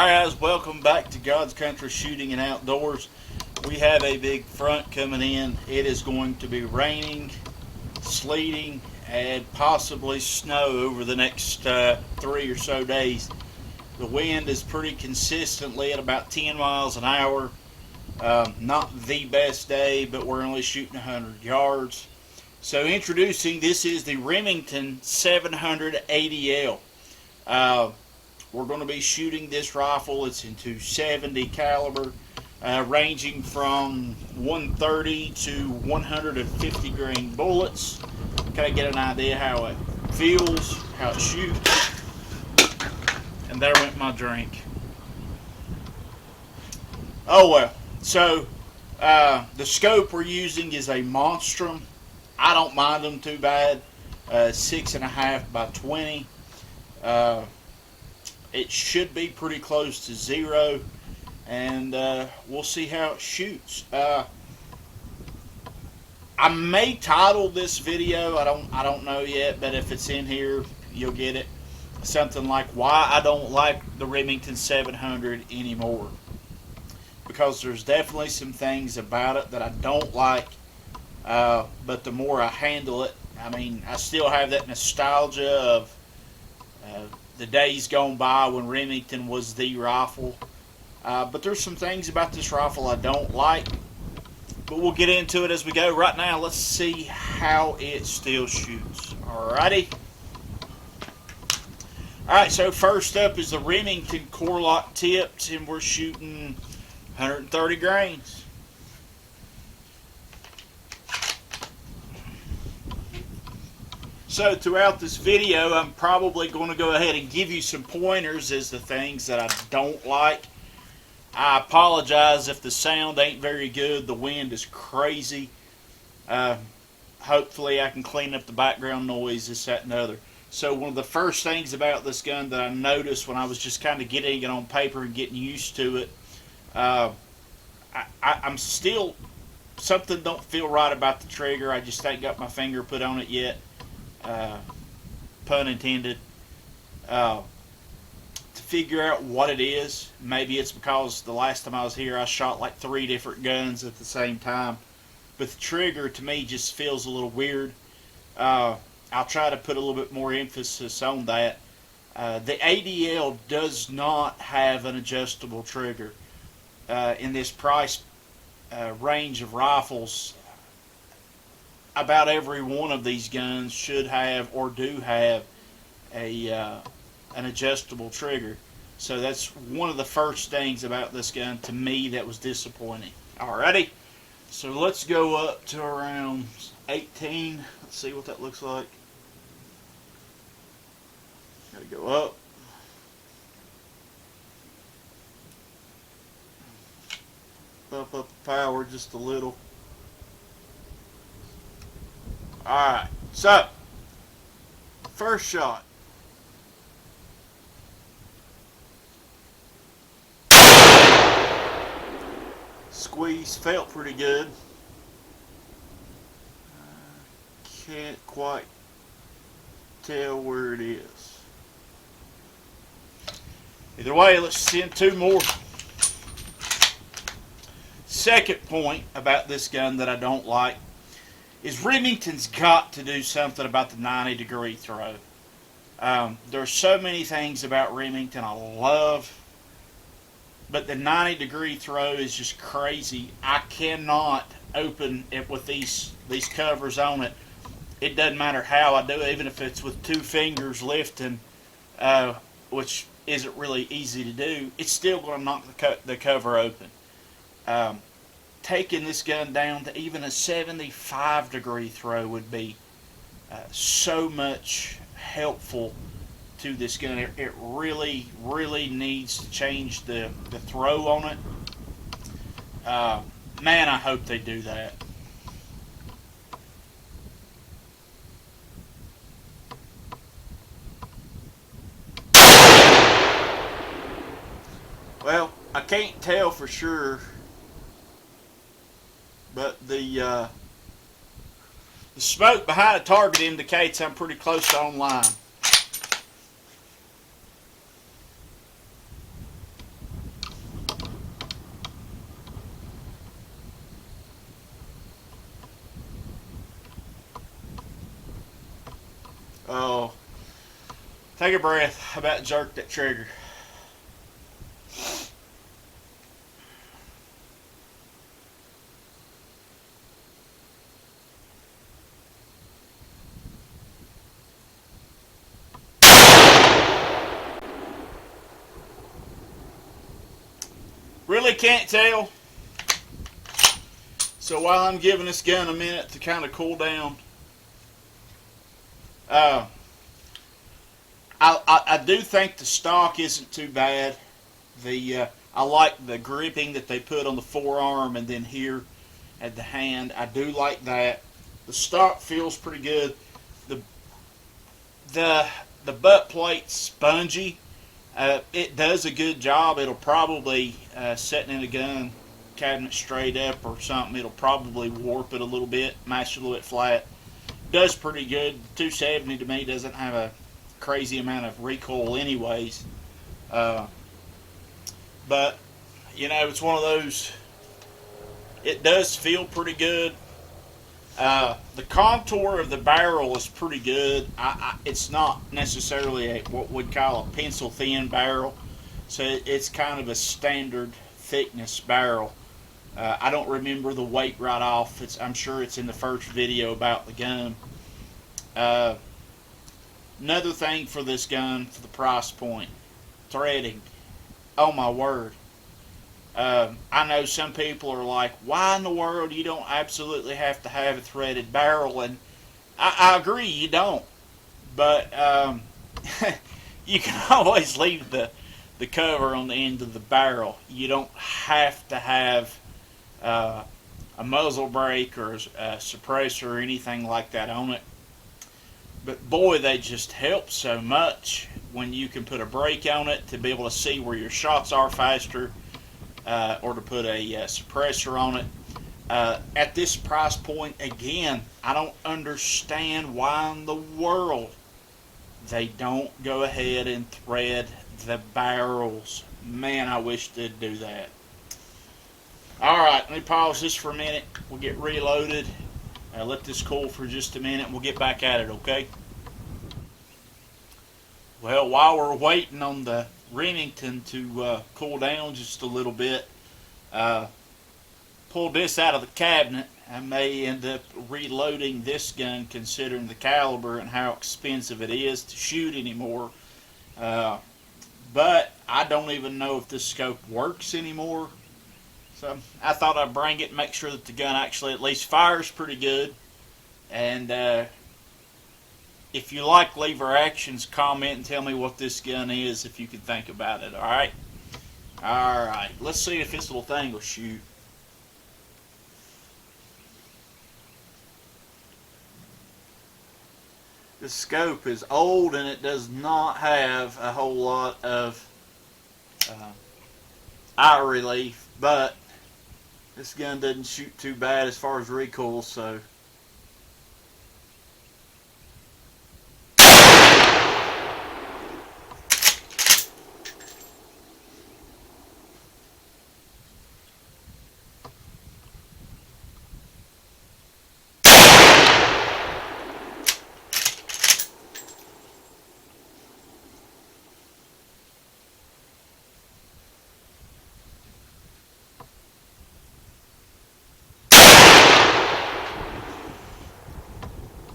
Alright guys, welcome back to God's Country Shooting and Outdoors. We have a big front coming in. It is going to be raining, sleeting, and possibly snow over the next 3 or so days. The wind is pretty consistently at about 10 miles an hour. Not the best day, but we're only shooting 100 yards. So introducing, this is the Remington 700 ADL. We're going to be shooting this rifle. It's in 270 caliber, ranging from 130 to 150 grain bullets. Kind of get an idea how it feels, how it shoots. And there went my drink. Oh well. So the scope we're using is a Monstrum. I don't mind them too bad. 6.5 by 20. It should be pretty close to 0, and we'll see how it shoots. I may title this video, I don't know yet, but if it's in here, you'll get it. Something like why I don't like the Remington 700 anymore. Because there's definitely some things about it that I don't like, but the more I handle it, I mean, I still have that nostalgia of the days gone by when Remington was the rifle. But there's some things about this rifle I don't like. But we'll get into it as we go. Right now, let's see how it still shoots. Alrighty. Alright, so first up is the Remington core lock tipped, and we're shooting 130 grains. So throughout this video, I'm probably going to go ahead and give you some pointers as to things that I don't like. I apologize if the sound ain't very good. The wind is crazy. Hopefully I can clean up the background noise, this, that, and the other. So one of the first things about this gun that I noticed when I was just kind of getting it on paper and getting used to it, I'm still, something don't feel right about the trigger. I just ain't got my finger put on it yet. Pun intended. To figure out what it is. Maybe it's because the last time I was here I shot like 3 different guns at the same time, but the trigger to me just feels a little weird. I'll try to put a little bit more emphasis on that. The ADL does not have an adjustable trigger. In this price range of rifles, about every one of these guns should have or do have an adjustable trigger. So that's one of the first things about this gun to me that was disappointing. Alrighty, so let's go up to around 18. Let's see what that looks like. Gotta go up. Up the power just a little. Alright, so first shot. Squeeze felt pretty good. Can't quite tell where it is. Either way, let's send 2 more. Second point about this gun that I don't like is Remington's got to do something about the 90-degree throw. There's so many things about Remington I love, but the 90-degree throw is just crazy. I cannot open it with these covers on it. It doesn't matter how I do it, even if it's with 2 fingers lifting, which isn't really easy to do. It's still going to knock the cover open. Taking this gun down to even a 75-degree throw would be so much helpful to this gun. It really, really needs to change the throw on it. Man, I hope they do that. Well, I can't tell for sure, but the smoke behind the target indicates I'm pretty close to online. Oh, take a breath. How about jerk that trigger? Really can't tell. So while I'm giving this gun a minute to kind of cool down, uh, I do think the stock isn't too bad. I like the gripping that they put on the forearm and then here at the hand. I do like that. The stock feels pretty good. The the the butt plate's spongy. It does a good job. It'll probably setting in a gun cabinet straight up or something. It'll probably warp it a little bit, mash it a little bit flat. Does pretty good. 270 to me doesn't have a crazy amount of recoil anyways. But you know, it's one of those. It does feel pretty good. The contour of the barrel is pretty good. It's not necessarily what we'd call a pencil thin barrel, so it's kind of a standard thickness barrel. I don't remember the weight right off. I'm sure it's in the first video about the gun. Another thing for this gun, for the price point, threading. Oh my word. I know some people are like, why in the world you don't absolutely have to have a threaded barrel? And I agree, you don't. But you can always leave the cover on the end of the barrel. You don't have to have a muzzle brake or a suppressor or anything like that on it. But boy, they just help so much when you can put a brake on it to be able to see where your shots are faster. Or to put a suppressor on it. At this price point, again, I don't understand why in the world they don't go ahead and thread the barrels. Man, I wish they'd do that. Alright, let me pause this for a minute. We'll get reloaded. Let this cool for just a minute and we'll get back at it, okay? Well, while we're waiting on the Remington to cool down just a little bit, pulled this out of the cabinet. I may end up reloading this gun considering the caliber and how expensive it is to shoot anymore. But I don't even know if this scope works anymore. So I thought I'd bring it and make sure that the gun actually at least fires pretty good. And if you like lever actions, comment and tell me what this gun is if you can think about it, alright? Alright, let's see if this little thing will shoot. The scope is old and it does not have a whole lot of eye relief, but this gun doesn't shoot too bad as far as recoil, so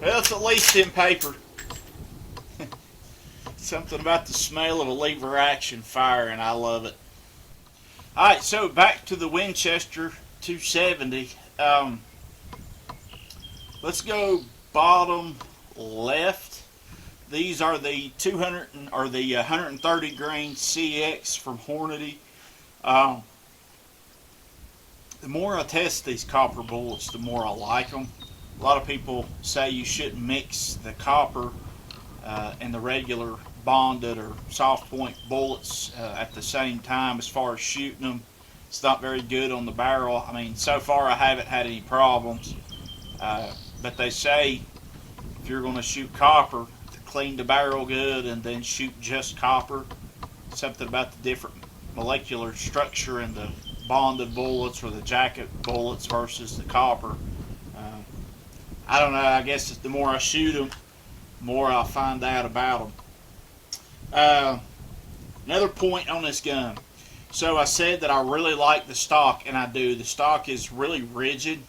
well, it's at least in paper. Something about the smell of a lever action fire, and I love it. Alright, so back to the Winchester 270. Let's go bottom left. These are the 130 grain CX from Hornady. The more I test these copper bullets, the more I like them. A lot of people say you shouldn't mix the copper and the regular bonded or soft point bullets at the same time as far as shooting them. It's not very good on the barrel. I mean, so far I haven't had any problems. But they say if you're going to shoot copper, to clean the barrel good and then shoot just copper. Something about the different molecular structure in the bonded bullets or the jacket bullets versus the copper. I don't know, I guess the more I shoot them, more I'll find out about them. Another point on this gun. So I said that I really like the stock, and I do. The stock is really rigid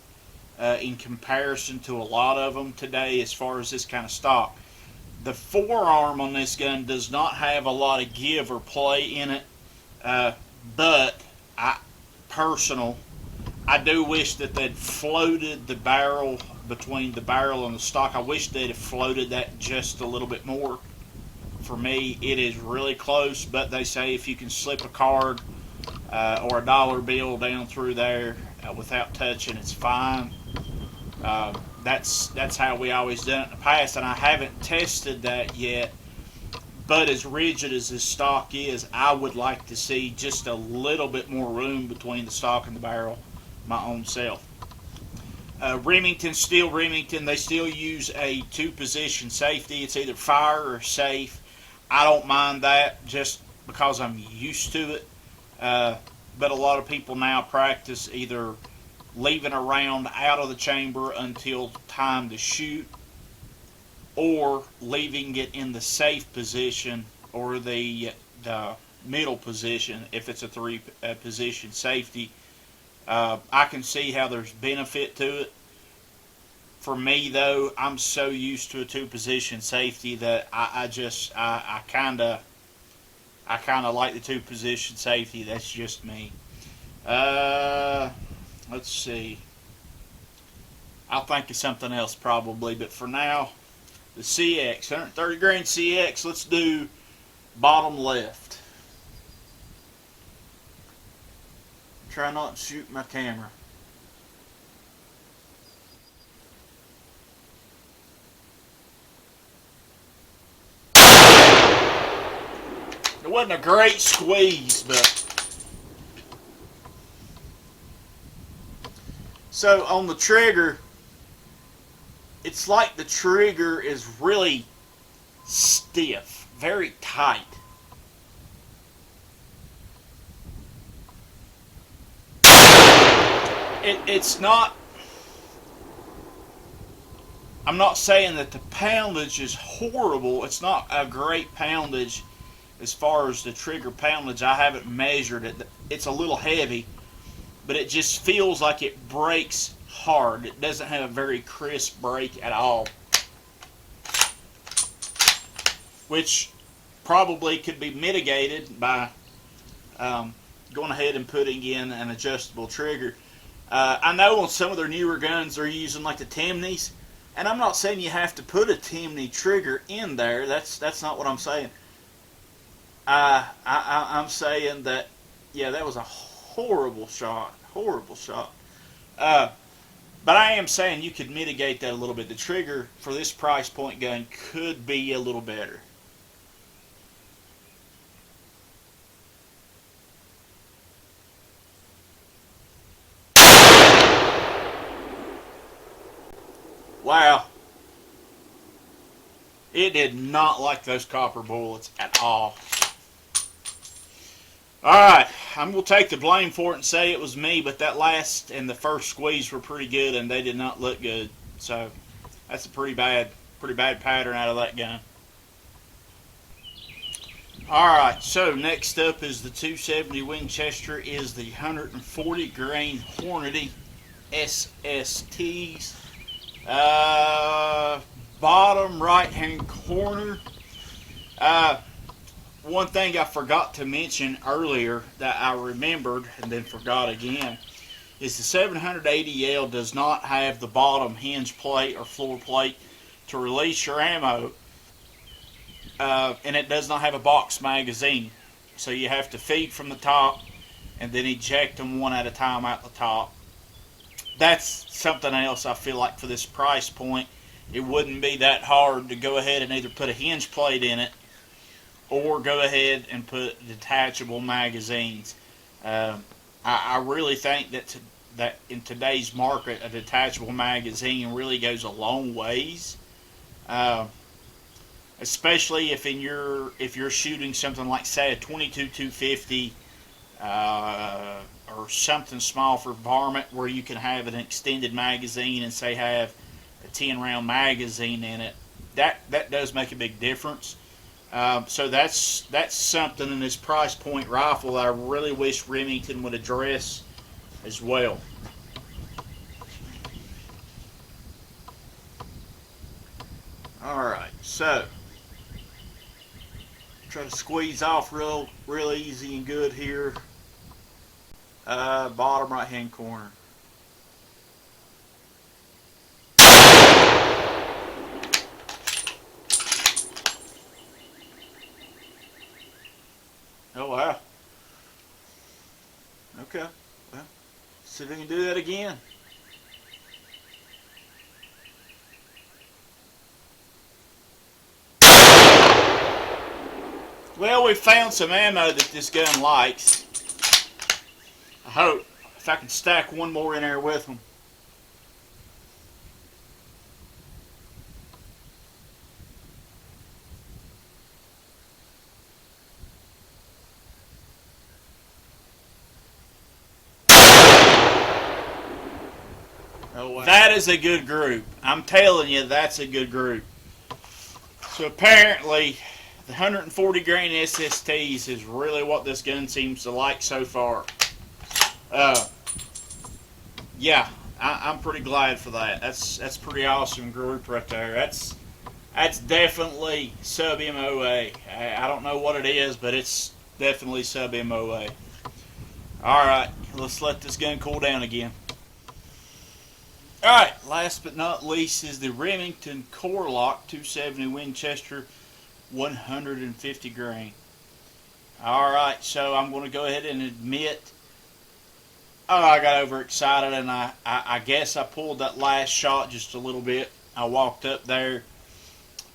in comparison to a lot of them today as far as this kind of stock. The forearm on this gun does not have a lot of give or play in it, but I do wish that they'd floated the barrel between the barrel and the stock. I wish they'd have floated that just a little bit more. For me, it is really close, but they say if you can slip a card or a dollar bill down through there without touching, it's fine. That's how we always done it in the past, and I haven't tested that yet. But as rigid as this stock is, I would like to see just a little bit more room between the stock and the barrel my own self. Remington, still Remington, they still use a two-position safety. It's either fire or safe. I don't mind that just because I'm used to it. But a lot of people now practice either leaving a round out of the chamber until time to shoot, or leaving it in the safe position or the middle position if it's a three-position safety. I can see how there's benefit to it. For me, though, I'm so used to a two-position safety that I kind of like the two-position safety. That's just me. Let's see. I'll think of something else probably, but for now, the CX, 130 grain CX. Let's do bottom left. Try not to shoot my camera. It wasn't a great squeeze, but so on the trigger, it's like the trigger is really stiff, very tight. It's not, I'm not saying that the poundage is horrible. It's not a great poundage as far as the trigger poundage. I haven't measured it. It's a little heavy, but it just feels like it breaks hard. It doesn't have a very crisp break at all, which probably could be mitigated by going ahead and putting in an adjustable trigger. I know on some of their newer guns they're using like the Timneys, and I'm not saying you have to put a Timney trigger in there. That's not what I'm saying. I'm saying that, yeah, that was a horrible shot. But I am saying you could mitigate that a little bit. The trigger for this price point gun could be a little better. Wow. It did not like those copper bullets at all. Alright, I'm going to take the blame for it and say it was me, but that last and the first squeeze were pretty good and they did not look good. So that's a pretty bad pattern out of that gun. Alright, so next up is the 270 Winchester, is the 140 grain Hornady SSTs. Bottom right hand corner. One thing I forgot to mention earlier that I remembered and then forgot again is the 700 ADL does not have the bottom hinge plate or floor plate to release your ammo, and it does not have a box magazine, so you have to feed from the top and then eject them one at a time out the top. That's something else I feel like for this price point it wouldn't be that hard to go ahead and either put a hinge plate in it or go ahead and put detachable magazines. I really think that in today's market a detachable magazine really goes a long ways, especially if you're shooting something like, say, a 22-250 or something small for varmint, where you can have an extended magazine and say have a 10 round magazine in it. that does make a big difference. So that's something in this price point rifle that I really wish Remington would address as well. Alright, so try to squeeze off real easy and good here. Bottom right hand corner. Oh wow. Okay. Well, see if we can do that again. Well, we found some ammo that this gun likes. I hope if I can stack one more in there with them. Oh, wow. That is a good group. I'm telling you, that's a good group. So apparently, the 140 grain SSTs is really what this gun seems to like so far. Yeah, I'm pretty glad for that. That's pretty awesome group right there. That's definitely sub MOA. I don't know what it is, but it's definitely sub MOA. All right, let's let this gun cool down again. All right, last but not least is the Remington Core Lock 270 Winchester 150 grain. All right, so I'm going to go ahead and admit, I got overexcited, and I guess I pulled that last shot just a little bit. I walked up there,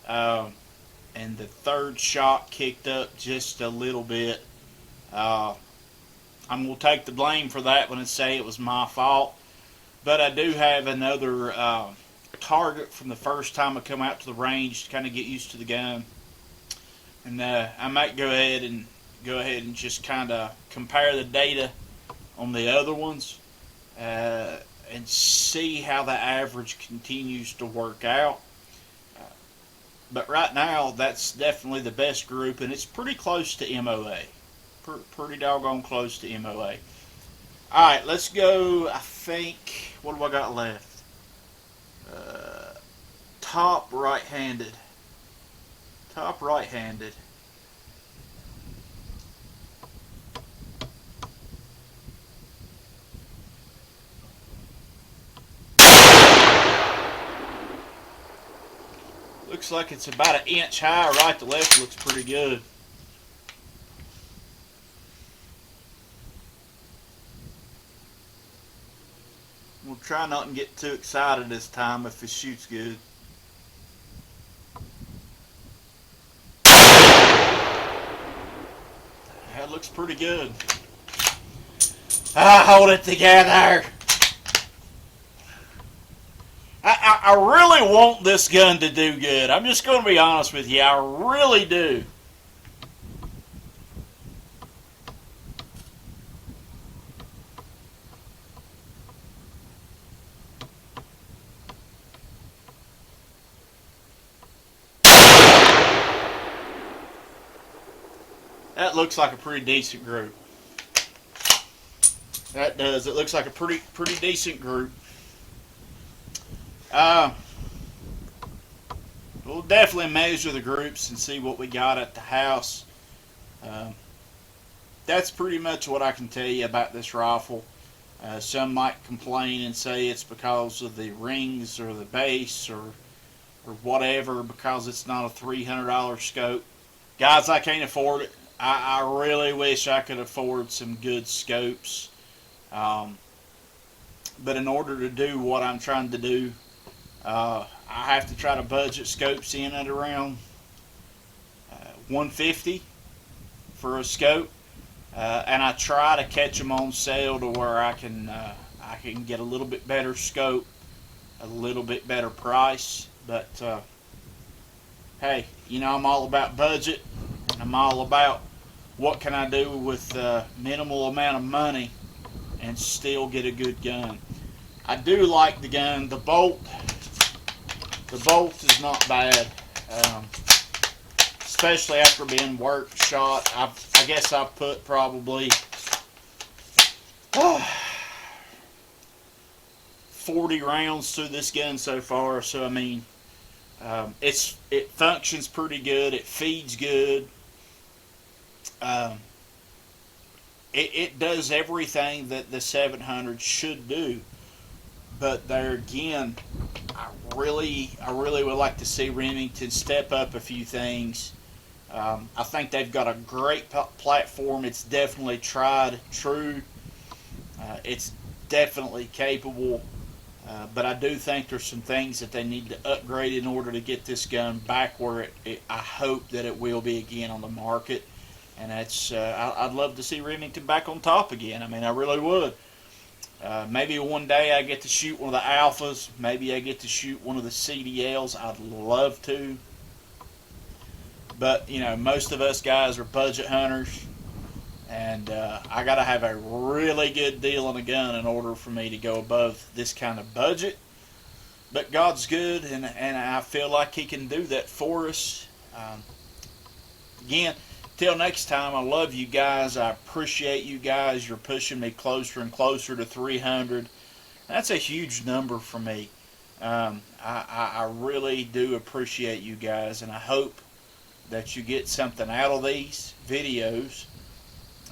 and the third shot kicked up just a little bit. I'm going to take the blame for that one and say it was my fault. But I do have another target from the first time I come out to the range to kind of get used to the gun. And I might go ahead and just kind of compare the data on the other ones and see how the average continues to work out. But right now, that's definitely the best group, and it's pretty close to MOA. Pretty doggone close to MOA. Alright, let's go, I think, what do I got left? Top right-handed. Top right-handed. Looks like it's about an inch high. Right to left looks pretty good. We'll try not to get too excited this time if it shoots good. That looks pretty good. Hold it together. I really want this gun to do good. I'm just going to be honest with you. I really do. That looks like a pretty decent group. That does. It looks like a pretty decent group. We'll definitely measure the groups and see what we got at the house. That's pretty much what I can tell you about this rifle. Some might complain and say it's because of the rings or the base or whatever, because it's not a $300 scope. Guys, I can't afford it. I really wish I could afford some good scopes. But in order to do what I'm trying to do, I have to try to budget scopes in at around $150 for a scope, and I try to catch them on sale to where I can get a little bit better scope, a little bit better price. But hey, you know, I'm all about budget. I'm all about what can I do with minimal amount of money and still get a good gun. I do like the gun. The bolt is not bad. um, especially after being worked, shot. I guess I've put probably 40 rounds through this gun so far. So I mean, it functions pretty good. It feeds good. Um, it does everything that the 700 should do. But there again, I really would like to see Remington step up a few things. I think they've got a great platform. It's definitely tried, true. It's definitely capable. But I do think there's some things that they need to upgrade in order to get this gun back where I hope that it will be again on the market. And that's I'd love to see Remington back on top again. I mean, I really would. Maybe one day I get to shoot one of the Alphas. Maybe I get to shoot one of the CDLs. I'd love to. But, you know, most of us guys are budget hunters. And I got to have a really good deal on a gun in order for me to go above this kind of budget. But God's good, and I feel like He can do that for us. Again, till next time, I love you guys. I appreciate you guys. You're pushing me closer and closer to 300. That's a huge number for me. I really do appreciate you guys, and I hope that you get something out of these videos.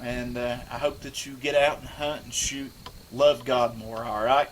And I hope that you get out and hunt and shoot. Love God more, all right?